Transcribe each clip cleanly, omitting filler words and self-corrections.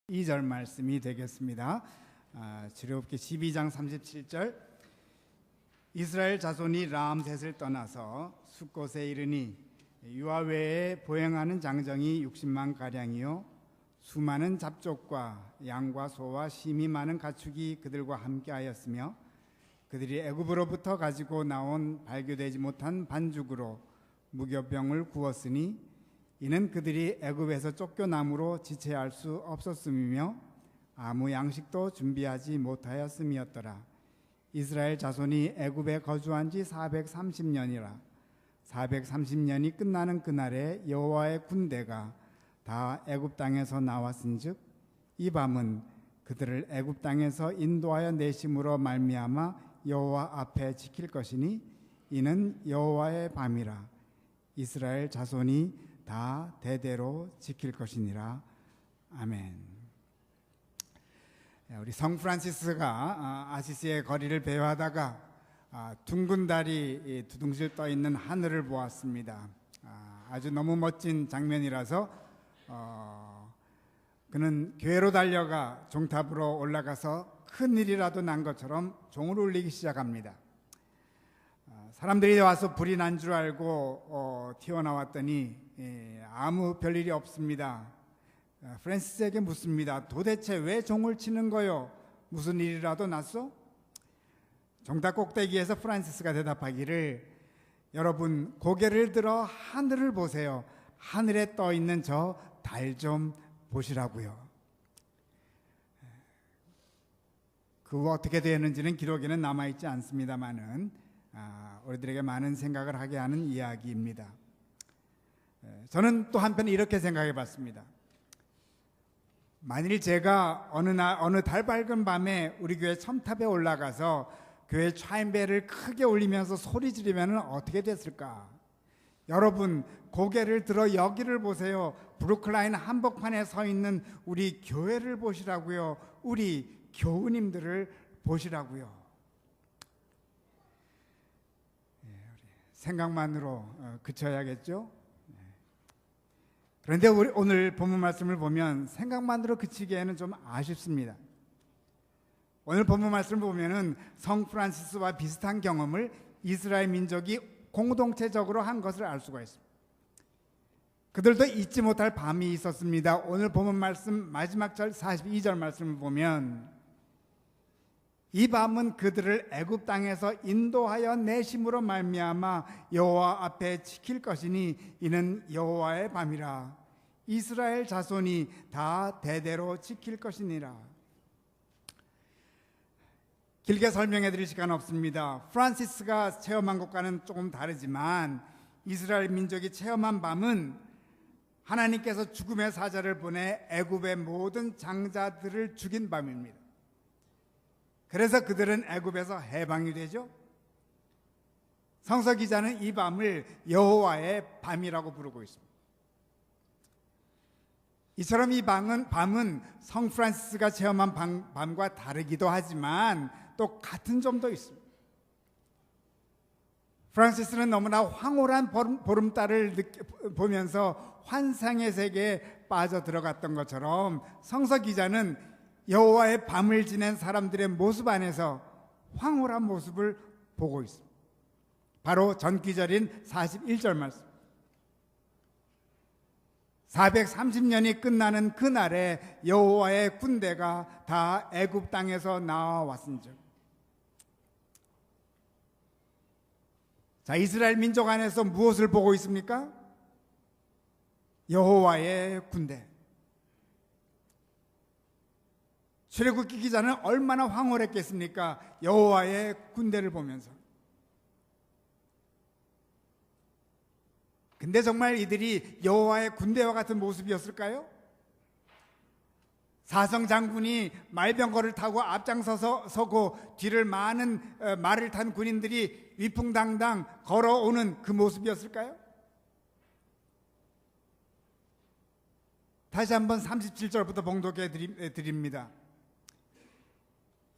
2절 말씀이 되겠습니다. 출애굽기 12장 37절. 이스라엘 자손이 람셋을 떠나서 숫곳에 이르니 유아 외에 보행하는 장정이 60만 가량이요 수많은 잡족과 양과 소와 심히 많은 가축이 그들과 함께하였으며 그들이 애굽으로부터 가지고 나온 발교되지 못한 반죽으로 무교병을 구웠으니 이는 그들이 애굽에서 쫓겨남으로 지체할 수 없었음이며 아무 양식도 준비하지 못하였음이었더라. 이스라엘 자손이 애굽에 거주한 지 430년이라 430년이 끝나는 그날에 여호와의 군대가 다 애굽 땅에서 나왔은즉 이 밤은 그들을 애굽 땅에서 인도하여 내심으로 말미암아 여호와 앞에 지킬 것이니 이는 여호와의 밤이라. 이스라엘 자손이 다 대대로 지킬 것이니라. 아멘. 우리 성 프란시스가 아시시의 거리를 배회하다가 둥근 달이 두둥실 떠 있는 하늘을 보았습니다. 아주 너무 멋진 장면이라서 그는 교회로 달려가 종탑으로 올라가서 큰 일이라도 난 것처럼 종을 울리기 시작합니다. 사람들이 와서 불이 난 줄 알고 튀어나왔더니 아무 별일이 없습니다. 프란시스에게 묻습니다. 도대체 왜 종을 치는 거요? 무슨 일이라도 났어? 종탑 꼭대기에서 프란시스가 대답하기를 여러분 고개를 들어 하늘을 보세요. 하늘에 떠 있는 저 달 좀 보시라고요. 그 어떻게 되었는지는 기록에는 남아있지 않습니다만은 우리들에게 많은 생각을 하게 하는 이야기입니다. 저는 또 한편 이렇게 생각해 봤습니다. 만일 제가 어느 달 밝은 밤에 우리 교회 첨탑에 올라가서 교회 차인벨을 크게 울리면서 소리 지르면 어떻게 됐을까? 여러분 고개를 들어 여기를 보세요. 브루클라인 한복판에 서 있는 우리 교회를 보시라고요. 우리 교우님들을 보시라고요. 생각만으로 그쳐야겠죠. 그런데 우리 오늘 본문 말씀을 보면 생각만으로 그치기에는 좀 아쉽습니다. 오늘 본문 말씀을 보면은 성 프란시스와 비슷한 경험을 이스라엘 민족이 공동체적으로 한 것을 알 수가 있습니다. 그들도 잊지 못할 밤이 있었습니다. 오늘 본문 말씀 마지막 절 42절 말씀을 보면 이 밤은 그들을 애굽 땅에서 인도하여 내심으로 말미암아 여호와 앞에 지킬 것이니 이는 여호와의 밤이라. 이스라엘 자손이 다 대대로 지킬 것이니라. 길게 설명해 드릴 시간 없습니다. 프란시스가 체험한 것과는 조금 다르지만 이스라엘 민족이 체험한 밤은 하나님께서 죽음의 사자를 보내 애굽의 모든 장자들을 죽인 밤입니다. 그래서 그들은 애굽에서 해방이 되죠. 성서 기자는 이 밤을 여호와의 밤이라고 부르고 있습니다. 이처럼 이 밤은 성 프란시스가 체험한 밤과 다르기도 하지만 또 같은 점도 있습니다. 프란시스는 너무나 황홀한 보름달을 보면서 환상의 세계에 빠져 들어갔던 것처럼 성서 기자는 여호와의 밤을 지낸 사람들의 모습 안에서 황홀한 모습을 보고 있습니다. 바로 전기절인 41절 말씀. 430년이 끝나는 그날에 여호와의 군대가 다 애굽 땅에서 나와왔은즉. 자, 이스라엘 민족 안에서 무엇을 보고 있습니까? 여호와의 군대. 출애굽기 기자는 얼마나 황홀했겠습니까? 여호와의 군대를 보면서. 근데 정말 이들이 여호와의 군대와 같은 모습이었을까요? 사성 장군이 말병거를 타고 앞장서고 뒤를 많은 말을 탄 군인들이 위풍당당 걸어오는 그 모습이었을까요? 다시 한번 37절부터 봉독해 드립니다.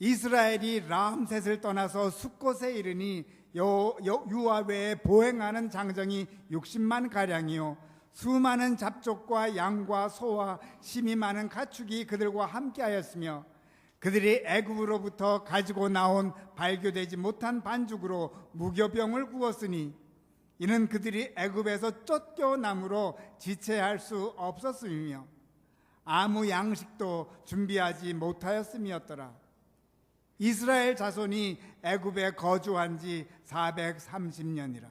이스라엘이 람셋을 떠나서 숫곳에 이르니 유아 외에 보행하는 장정이 60만 가량이요 수많은 잡족과 양과 소와 심이 많은 가축이 그들과 함께하였으며 그들이 애굽으로부터 가지고 나온 발교되지 못한 반죽으로 무교병을 구웠으니 이는 그들이 애굽에서 쫓겨남으로 지체할 수 없었음이며 아무 양식도 준비하지 못하였음이었더라. 이스라엘 자손이 애굽에 거주한 지 430년이라.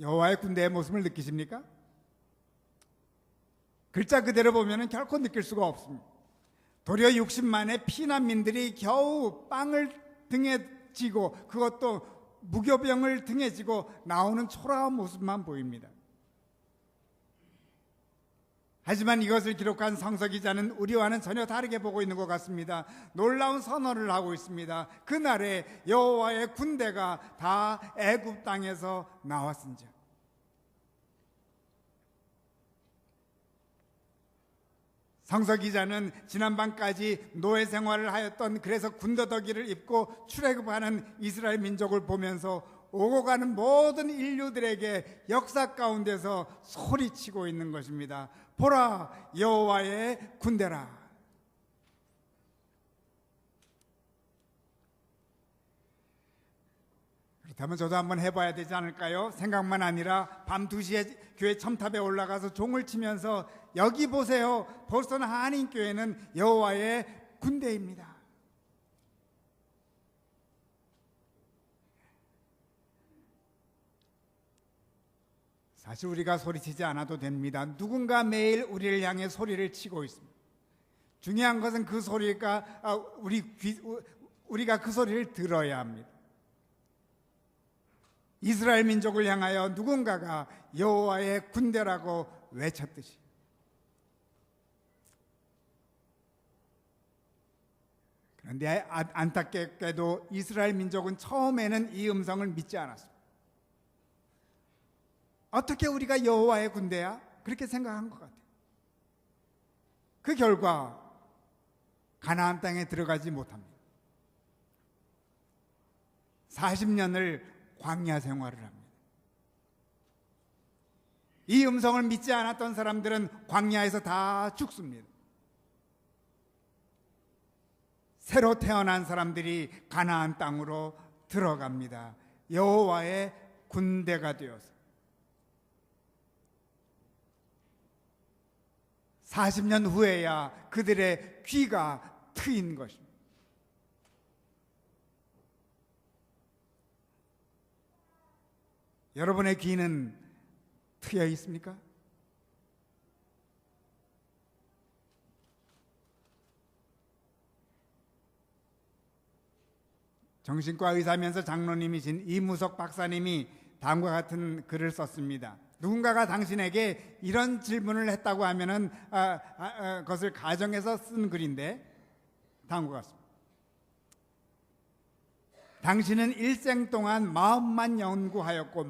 여호와의 군대의 모습을 느끼십니까? 글자 그대로 보면 결코 느낄 수가 없습니다. 도리어 60만의 피난민들이 겨우 빵을 등에 지고 그것도 무교병을 등에 지고 나오는 초라한 모습만 보입니다. 하지만 이것을 기록한 성서 기자는 우리와는 전혀 다르게 보고 있는 것 같습니다. 놀라운 선언을 하고 있습니다. 그날에 여호와의 군대가 다 애굽 땅에서 나왔은즉. 성서 기자는 지난밤까지 노예 생활을 하였던, 그래서 군더더기를 입고 출애굽하는 이스라엘 민족을 보면서 오고 가는 모든 인류들에게 역사 가운데서 소리치고 있는 것입니다. 보라, 여호와의 군대라. 그렇다면 저도 한번 해봐야 되지 않을까요? 생각만 아니라 밤 2시에 교회 첨탑에 올라가서 종을 치면서 여기 보세요, 벌써는 한인교회는 여호와의 군대입니다. 사실 우리가 소리치지 않아도 됩니다. 누군가 매일 우리를 향해 소리를 치고 있습니다. 중요한 것은 그 소리가 우리가 그 소리를 들어야 합니다. 이스라엘 민족을 향하여 누군가가 여호와의 군대라고 외쳤듯이. 그런데 안타깝게도 이스라엘 민족은 처음에는 이 음성을 믿지 않았습니다. 어떻게 우리가 여호와의 군대야? 그렇게 생각한 것 같아요. 그 결과 가나안 땅에 들어가지 못합니다. 40년을 광야 생활을 합니다. 이 음성을 믿지 않았던 사람들은 광야에서 다 죽습니다. 새로 태어난 사람들이 가나안 땅으로 들어갑니다. 여호와의 군대가 되어서 40년 후에야 그들의 귀가 트인 것입니다. 여러분의 귀는 트여 있습니까? 정신과 의사면서 장로님이신 이무석 박사님이 다음과 같은 글을 썼습니다. 누군가가 당신에게 이런 질문을 했다고 하면은 그것을 가정해서 쓴 글인데 다음과 같습니다. 당신은 일생 동안 마음만 연구하였고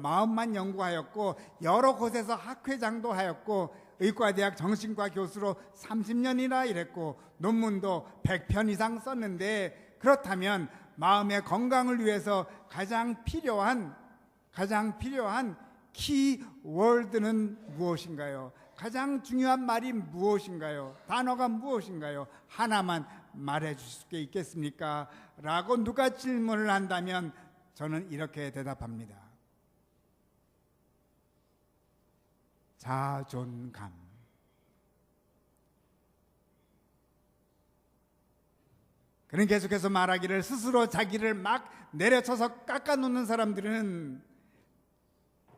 여러 곳에서 학회장도 하였고 의과대학 정신과 교수로 30년이나 일했고 논문도 100편 이상 썼는데, 그렇다면 마음의 건강을 위해서 가장 필요한 키워드는 무엇인가요? 가장 중요한 말이 무엇인가요? 단어가 무엇인가요? 하나만 말해 주실 수 있겠습니까? 라고 누가 질문을 한다면 저는 이렇게 대답합니다. 자존감. 그는 계속해서 말하기를, 스스로 자기를 막 내려쳐서 깎아놓는 사람들은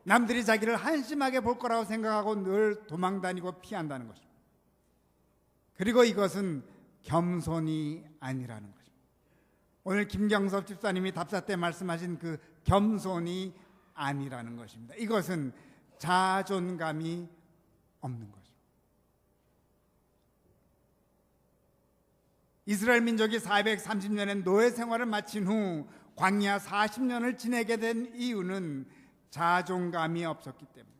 남들이 자기를 한심하게 볼 거라고 생각하고 늘 도망다니고 피한다는 것입니다. 그리고 이것은 겸손이 아니라는 것입니다. 오늘 김경섭 집사님이 답사 때 말씀하신 그 겸손이 아니라는 것입니다. 이것은 자존감이 없는 것입니다. 이스라엘 민족이 430년의 노예 생활을 마친 후 광야 40년을 지내게 된 이유는 자존감이 없었기 때문에.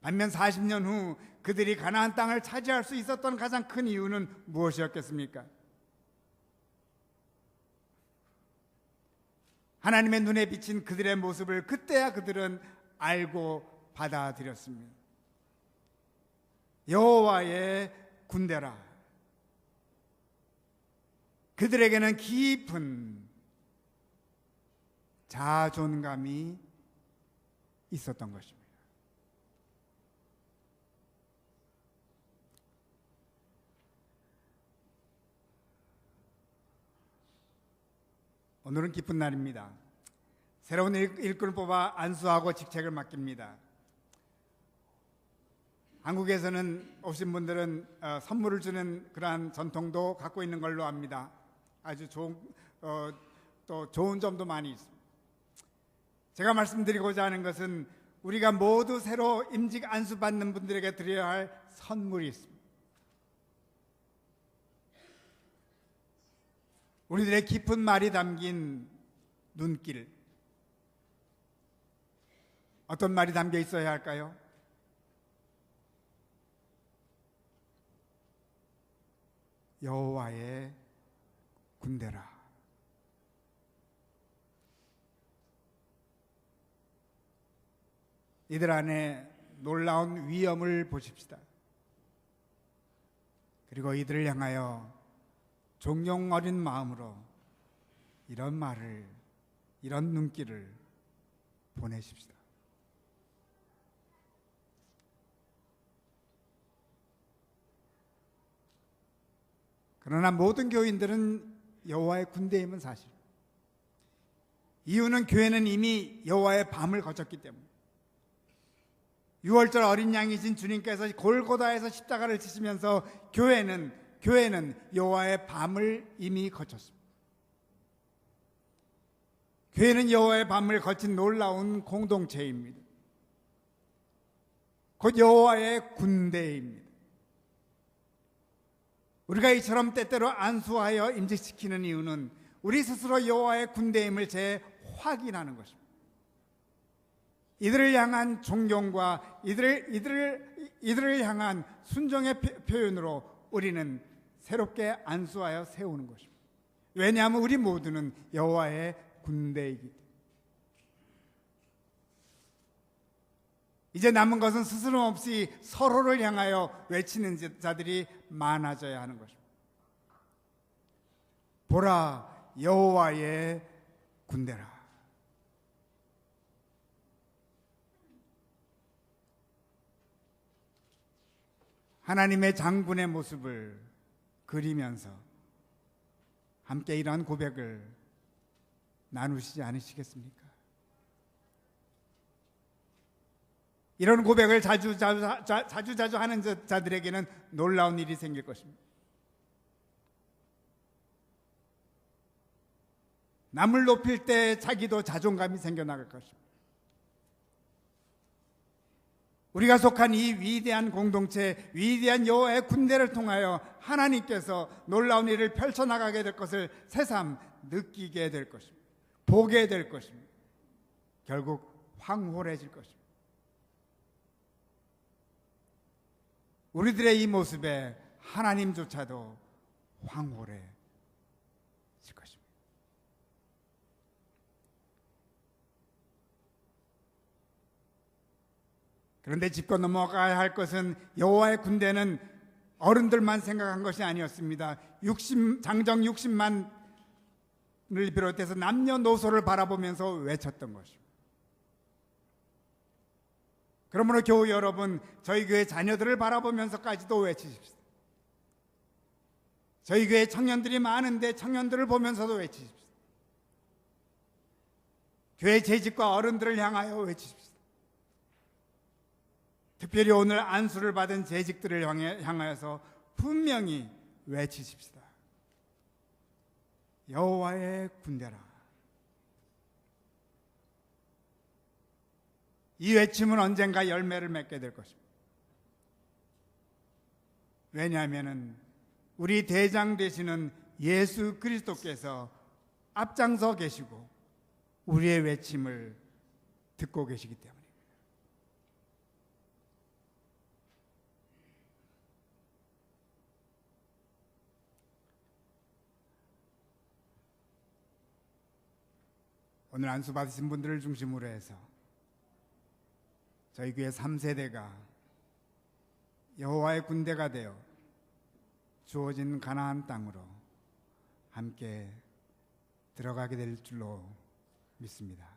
반면 40년 후 그들이 가나안 땅을 차지할 수 있었던 가장 큰 이유는 무엇이었겠습니까? 하나님의 눈에 비친 그들의 모습을 그때야 그들은 알고 받아들였습니다. 여호와의 군대라. 그들에게는 깊은 자존감이 있었던 것입니다. 오늘은 기쁜 날입니다. 새로운 일꾼을 뽑아 안수하고 직책을 맡깁니다. 한국에서는 오신 분들은 선물을 주는 그러한 전통도 갖고 있는 걸로 압니다. 아주 또 좋은 점도 많이 있습니다. 제가 말씀드리고자 하는 것은 우리가 모두 새로 임직 안수받는 분들에게 드려야 할 선물이 있습니다. 우리들의 깊은 말이 담긴 눈길, 어떤 말이 담겨 있어야 할까요? 여호와의 군대라. 이들 안에 놀라운 위엄을 보십시다. 그리고 이들을 향하여 존경 어린 마음으로 이런 말을, 이런 눈길을 보내십시다. 그러나 모든 교인들은 여호와의 군대임은 사실. 이유는 교회는 이미 여호와의 밤을 거쳤기 때문에. 6월절 어린 양이신 주님께서 골고다에서 십자가를 지시면서 교회는 여호와의 밤을 이미 거쳤습니다. 교회는 여호와의 밤을 거친 놀라운 공동체입니다. 곧 여호와의 군대입니다. 우리가 이처럼 때때로 안수하여 임직시키는 이유는 우리 스스로 여호와의 군대임을 재확인하는 것입니다. 이들을 향한 존경과 이들을 향한 순종의 표현으로 우리는 새롭게 안수하여 세우는 것입니다. 왜냐하면 우리 모두는 여호와의 군대이기 때문에. 이제 남은 것은 스스럼 없이 서로를 향하여 외치는 자들이 많아져야 하는 것입니다. 보라, 여호와의 군대라. 하나님의 장군의 모습을 그리면서 함께 이러한 고백을 나누시지 않으시겠습니까? 이런 고백을 자주 하는 자들에게는 놀라운 일이 생길 것입니다. 남을 높일 때 자기도 자존감이 생겨나갈 것입니다. 우리가 속한 이 위대한 공동체, 위대한 여호와의 군대를 통하여 하나님께서 놀라운 일을 펼쳐나가게 될 것을 새삼 느끼게 될 것입니다. 보게 될 것입니다. 결국 황홀해질 것입니다. 우리들의 이 모습에 하나님조차도 황홀해질 것입니다. 그런데 짚고 넘어가야 할 것은 여호와의 군대는 어른들만 생각한 것이 아니었습니다. 장정 60만을 비롯해서 남녀노소를 바라보면서 외쳤던 것입니다. 그러므로 교우 여러분, 저희 교회 자녀들을 바라보면서까지도 외치십시오. 저희 교회 청년들이 많은데 청년들을 보면서도 외치십시오. 교회 재직과 어른들을 향하여 외치십시오. 특별히 오늘 안수를 받은 재직들을 향하여서 분명히 외치십시다. 여호와의 군대라. 이 외침은 언젠가 열매를 맺게 될 것입니다. 왜냐하면 우리 대장 되시는 예수 그리스도께서 앞장서 계시고 우리의 외침을 듣고 계시기 때문입니다. 오늘 안수 받으신 분들을 중심으로 해서 저희 교회 3세대가 여호와의 군대가 되어 주어진 가나안 땅으로 함께 들어가게 될 줄로 믿습니다.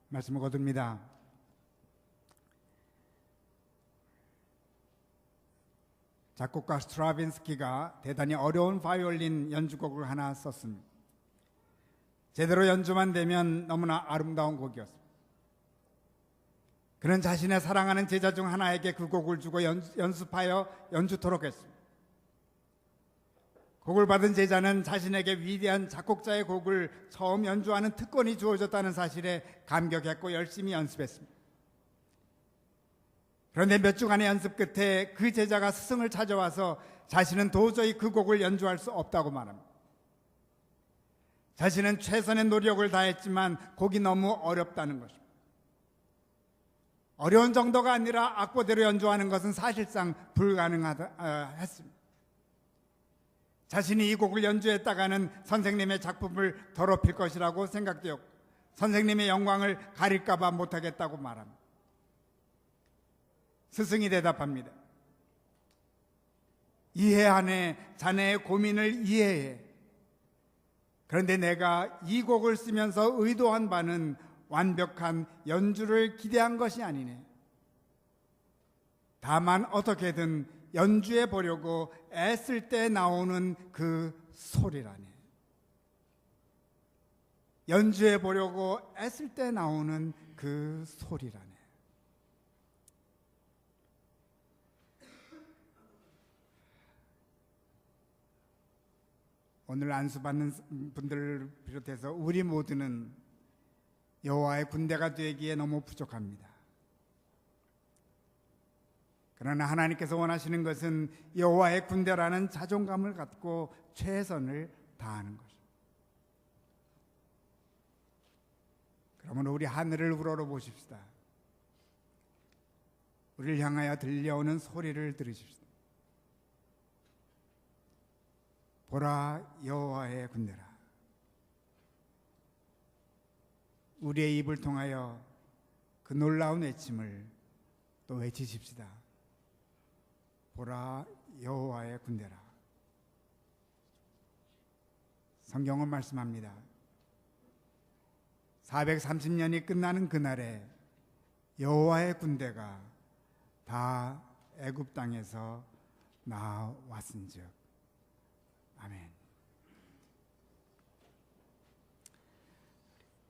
말씀을 거둡니다. 작곡가 스트라빈스키가 대단히 어려운 바이올린 연주곡을 하나 썼습니다. 제대로 연주만 되면 너무나 아름다운 곡이었습니다. 그는 자신의 사랑하는 제자 중 하나에게 그 곡을 주고 연습하여 연주토록 했습니다. 곡을 받은 제자는 자신에게 위대한 작곡자의 곡을 처음 연주하는 특권이 주어졌다는 사실에 감격했고 열심히 연습했습니다. 그런데 몇 주간의 연습 끝에 그 제자가 스승을 찾아와서 자신은 도저히 그 곡을 연주할 수 없다고 말합니다. 자신은 최선의 노력을 다했지만 곡이 너무 어렵다는 것입니다. 어려운 정도가 아니라 악보대로 연주하는 것은 사실상 불가능했습니다. 자신이 이 곡을 연주했다가는 선생님의 작품을 더럽힐 것이라고 생각되었고 선생님의 영광을 가릴까 봐 못하겠다고 말합니다. 스승이 대답합니다. 이해하네. 자네의 고민을 이해해. 그런데 내가 이 곡을 쓰면서 의도한 바는 완벽한 연주를 기대한 것이 아니네. 다만 어떻게든 연주해 보려고 애쓸 때 나오는 그 소리라네. 연주해 보려고 애쓸 때 나오는 그 소리라네. 오늘 안수받는 분들을 비롯해서 우리 모두는 여호와의 군대가 되기에 너무 부족합니다. 그러나 하나님께서 원하시는 것은 여호와의 군대라는 자존감을 갖고 최선을 다하는 것입니다. 그러면 우리 하늘을 우러러 보십시다. 우리를 향하여 들려오는 소리를 들으십시다. 보라 여호와의 군대라. 우리의 입을 통하여 그 놀라운 외침을 또 외치십시다. 보라 여호와의 군대라. 성경은 말씀합니다. 430년이 끝나는 그날에 여호와의 군대가 다 애굽 땅에서 나왔은즉. 아멘.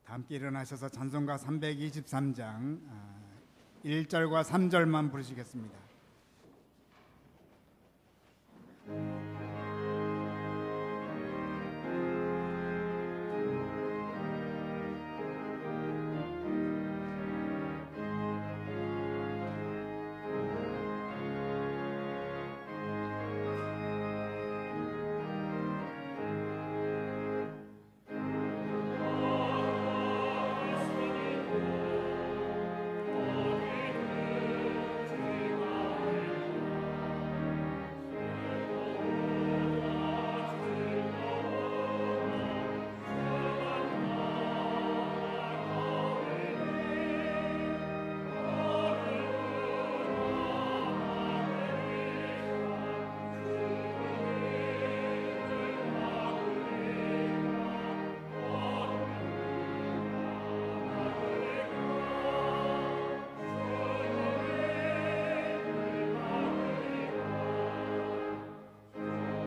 다 함께 일어나셔서 찬송가 323장 1절과 3절만 부르시겠습니다.